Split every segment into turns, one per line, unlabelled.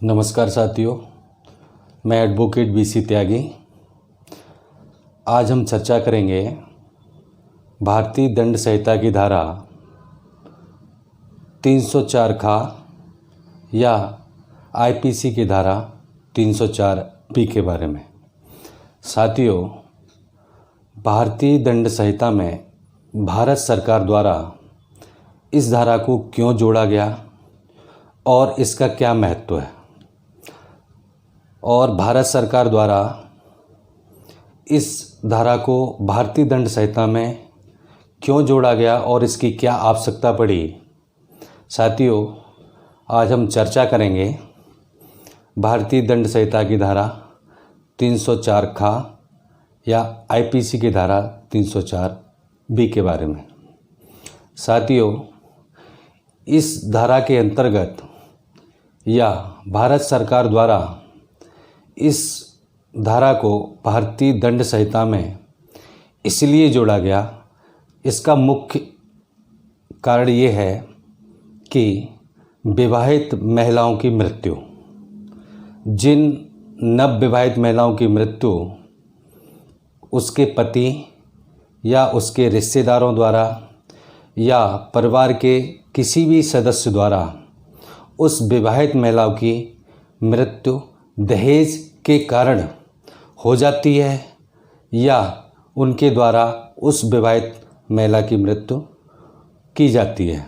नमस्कार साथियों, मैं एडवोकेट BC त्यागी। आज हम चर्चा करेंगे भारतीय दंड संहिता की धारा 304 खा या IPC की धारा 304B के बारे में। साथियों, भारतीय दंड संहिता में भारत सरकार द्वारा इस धारा को क्यों जोड़ा गया और इसका क्या महत्व है, और भारत सरकार द्वारा इस धारा को भारतीय दंड संहिता में क्यों जोड़ा गया और इसकी क्या आवश्यकता पड़ी। साथियों, आज हम चर्चा करेंगे भारतीय दंड संहिता की धारा 304 खा या IPC की धारा 304B के बारे में। साथियों, इस धारा के अंतर्गत या भारत सरकार द्वारा इस धारा को भारतीय दंड संहिता में इसलिए जोड़ा गया, इसका मुख्य कारण ये है कि विवाहित महिलाओं की मृत्यु, जिन नवविवाहित महिलाओं की मृत्यु उसके पति या उसके रिश्तेदारों द्वारा या परिवार के किसी भी सदस्य द्वारा उस विवाहित महिलाओं की मृत्यु दहेज के कारण हो जाती है या उनके द्वारा उस विवाहित महिला की मृत्यु की जाती है।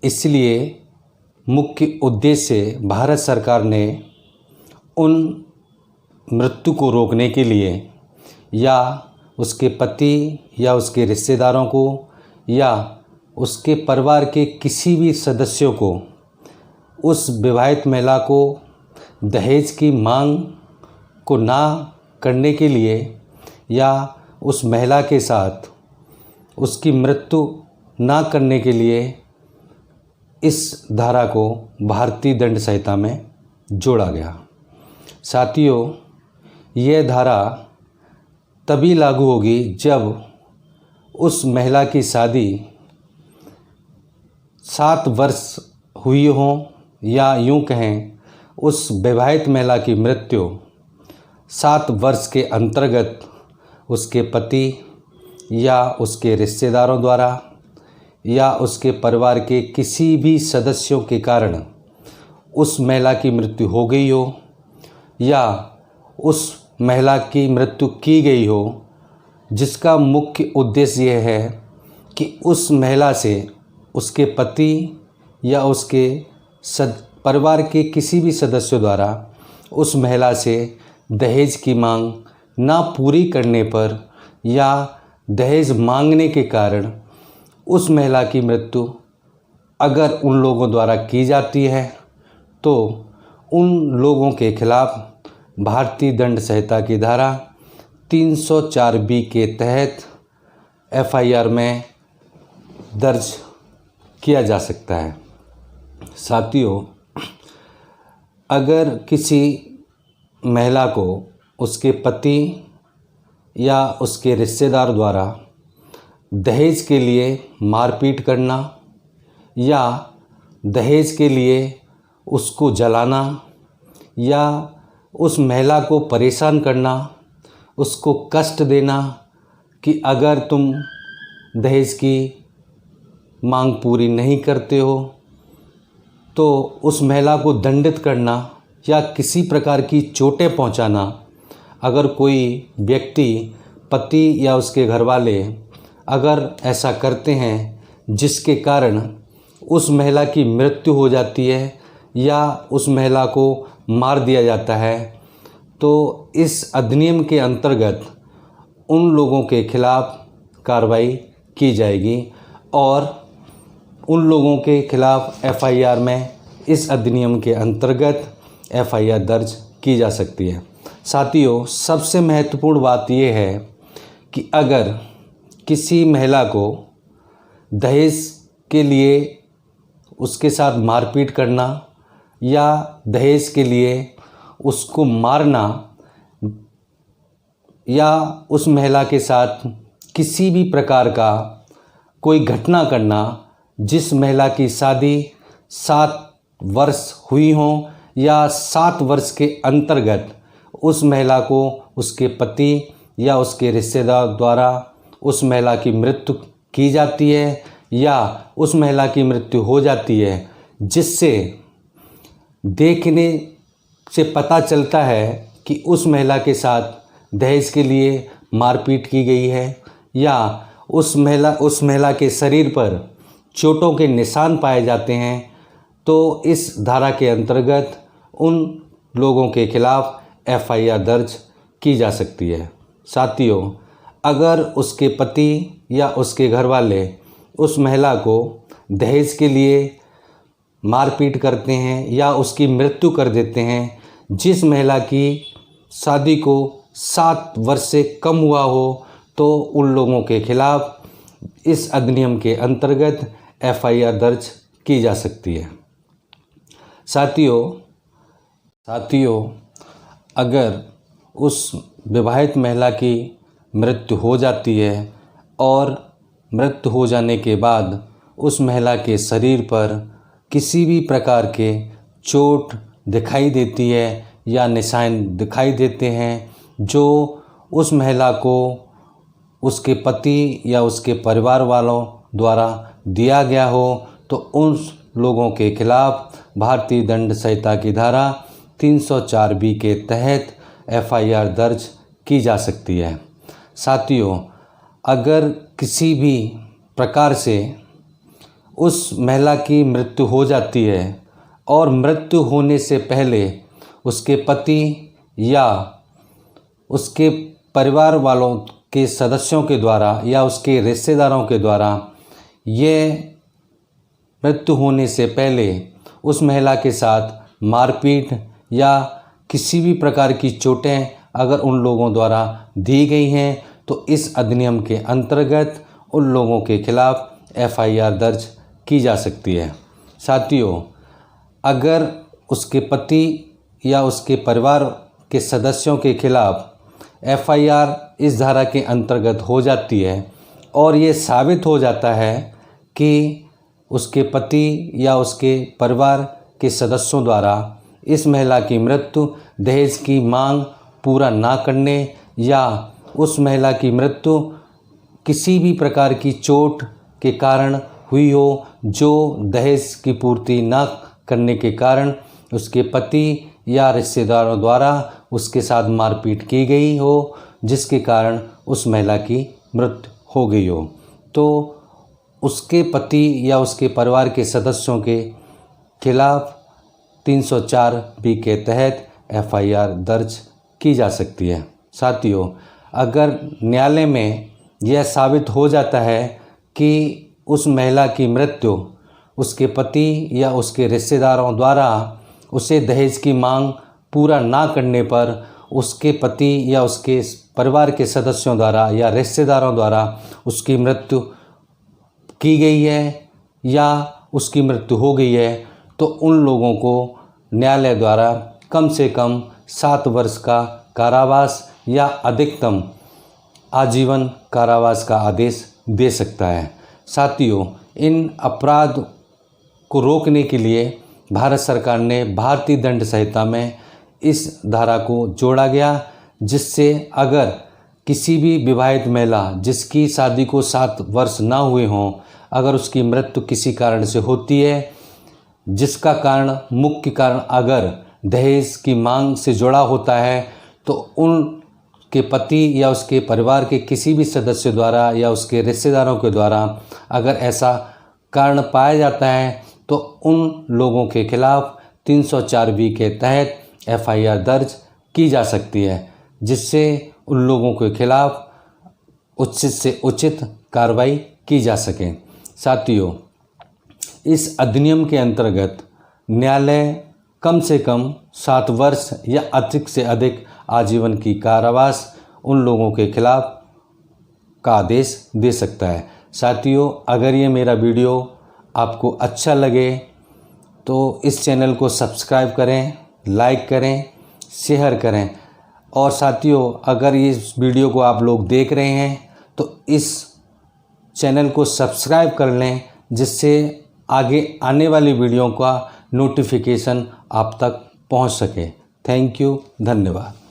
इसलिए मुख्य उद्देश्य से भारत सरकार ने उन मृत्यु को रोकने के लिए या उसके पति या उसके रिश्तेदारों को या उसके परिवार के किसी भी सदस्यों को उस विवाहित महिला को दहेज की मांग को ना करने के लिए या उस महिला के साथ उसकी मृत्यु ना करने के लिए इस धारा को भारतीय दंड संहिता में जोड़ा गया। साथियों, यह धारा तभी लागू होगी जब उस महिला की शादी 7 वर्ष हुई हो या यूं कहें उस विवाहित महिला की मृत्यु 7 वर्ष के अंतर्गत उसके पति या उसके रिश्तेदारों द्वारा या उसके परिवार के किसी भी सदस्यों के कारण उस महिला की मृत्यु हो गई हो या उस महिला की मृत्यु की गई हो, जिसका मुख्य उद्देश्य यह है कि उस महिला से उसके पति या उसके परिवार के किसी भी सदस्यों द्वारा उस महिला से दहेज की मांग ना पूरी करने पर या दहेज मांगने के कारण उस महिला की मृत्यु अगर उन लोगों द्वारा की जाती है तो उन लोगों के खिलाफ भारतीय दंड संहिता की धारा 304B के तहत FIR में दर्ज किया जा सकता है। साथियों, अगर किसी महिला को उसके पति या उसके रिश्तेदार द्वारा दहेज के लिए मारपीट करना या दहेज के लिए उसको जलाना या उस महिला को परेशान करना, उसको कष्ट देना कि अगर तुम दहेज की मांग पूरी नहीं करते हो तो उस महिला को दंडित करना या किसी प्रकार की चोटें पहुंचाना, अगर कोई व्यक्ति पति या उसके घरवाले अगर ऐसा करते हैं जिसके कारण उस महिला की मृत्यु हो जाती है या उस महिला को मार दिया जाता है, तो इस अधिनियम के अंतर्गत उन लोगों के खिलाफ कार्रवाई की जाएगी और उन लोगों के खिलाफ FIR में इस अधिनियम के अंतर्गत FIR दर्ज की जा सकती है। साथियों, सबसे महत्वपूर्ण बात यह है कि अगर किसी महिला को दहेज के लिए उसके साथ मारपीट करना या दहेज के लिए उसको मारना या उस महिला के साथ किसी भी प्रकार का कोई घटना करना जिस महिला की शादी 7 वर्ष हुई हो या 7 वर्ष के अंतर्गत उस महिला को उसके पति या उसके रिश्तेदार द्वारा उस महिला की मृत्यु की जाती है या उस महिला की मृत्यु हो जाती है, जिससे देखने से पता चलता है कि उस महिला के साथ दहेज के लिए मारपीट की गई है या उस महिला के शरीर पर चोटों के निशान पाए जाते हैं, तो इस धारा के अंतर्गत उन लोगों के खिलाफ FIR दर्ज की जा सकती है। साथियों, अगर उसके पति या उसके घर वाले उस महिला को दहेज के लिए मारपीट करते हैं या उसकी मृत्यु कर देते हैं, जिस महिला की शादी को 7 वर्ष से कम हुआ हो, तो उन लोगों के खिलाफ इस अधिनियम के अंतर्गत FIR दर्ज की जा सकती है। साथियों, अगर उस विवाहित महिला की मृत्यु हो जाती है और मृत्यु हो जाने के बाद उस महिला के शरीर पर किसी भी प्रकार के चोट दिखाई देती है या निशान दिखाई देते हैं जो उस महिला को उसके पति या उसके परिवार वालों द्वारा दिया गया हो, तो उन लोगों के खिलाफ भारतीय दंड संहिता की धारा 304B के तहत FIR दर्ज की जा सकती है। साथियों, अगर किसी भी प्रकार से उस महिला की मृत्यु हो जाती है और मृत्यु होने से पहले उसके पति या उसके परिवार वालों के सदस्यों के द्वारा या उसके रिश्तेदारों के द्वारा ये मृत्यु होने से पहले उस महिला के साथ मारपीट या किसी भी प्रकार की चोटें अगर उन लोगों द्वारा दी गई हैं, तो इस अधिनियम के अंतर्गत उन लोगों के खिलाफ FIR दर्ज की जा सकती है। साथियों, अगर उसके पति या उसके परिवार के सदस्यों के खिलाफ FIR इस धारा के अंतर्गत हो जाती है और ये साबित हो जाता है कि उसके पति या उसके परिवार के सदस्यों द्वारा इस महिला की मृत्यु दहेज की मांग पूरा ना करने या उस महिला की मृत्यु किसी भी प्रकार की चोट के कारण हुई हो, जो दहेज की पूर्ति ना करने के कारण उसके पति या रिश्तेदारों द्वारा उसके साथ मारपीट की गई हो, जिसके कारण उस महिला की मृत्यु हो गई हो, तो उसके पति या उसके परिवार के सदस्यों के खिलाफ 304B के तहत FIR दर्ज की जा सकती है। साथियों, अगर न्यायालय में यह साबित हो जाता है कि उस महिला की मृत्यु उसके पति या उसके रिश्तेदारों द्वारा उसे दहेज की मांग पूरा ना करने पर उसके पति या उसके परिवार के सदस्यों द्वारा या रिश्तेदारों द्वारा उसकी मृत्यु की गई है या उसकी मृत्यु हो गई है, तो उन लोगों को न्यायालय द्वारा कम से कम 7 वर्ष का कारावास या अधिकतम आजीवन कारावास का आदेश दे सकता है। साथियों, इन अपराध को रोकने के लिए भारत सरकार ने भारतीय दंड संहिता में इस धारा को जोड़ा गया, जिससे अगर किसी भी विवाहित महिला जिसकी शादी को 7 वर्ष ना हुए हों, अगर उसकी मृत्यु किसी कारण से होती है, जिसका कारण मुख्य कारण अगर दहेज की मांग से जुड़ा होता है, तो उनके पति या उसके परिवार के किसी भी सदस्य द्वारा या उसके रिश्तेदारों के द्वारा अगर ऐसा कारण पाया जाता है, तो उन लोगों के खिलाफ 304B के तहत FIR दर्ज की जा सकती है, जिससे उन लोगों के खिलाफ उचित से उचित कार्रवाई की जा सके। साथियों, इस अधिनियम के अंतर्गत न्यायालय कम से कम 7 वर्ष या अधिक से अधिक आजीवन की कारावास उन लोगों के खिलाफ का आदेश दे सकता है। साथियों, अगर ये मेरा वीडियो आपको अच्छा लगे तो इस चैनल को सब्सक्राइब करें, लाइक करें, शेयर करें, और साथियों, अगर इस वीडियो को आप लोग देख रहे हैं तो इस चैनल को सब्सक्राइब कर लें, जिससे आगे आने वाली वीडियो का नोटिफिकेशन आप तक पहुंच सके। थैंक यू, धन्यवाद।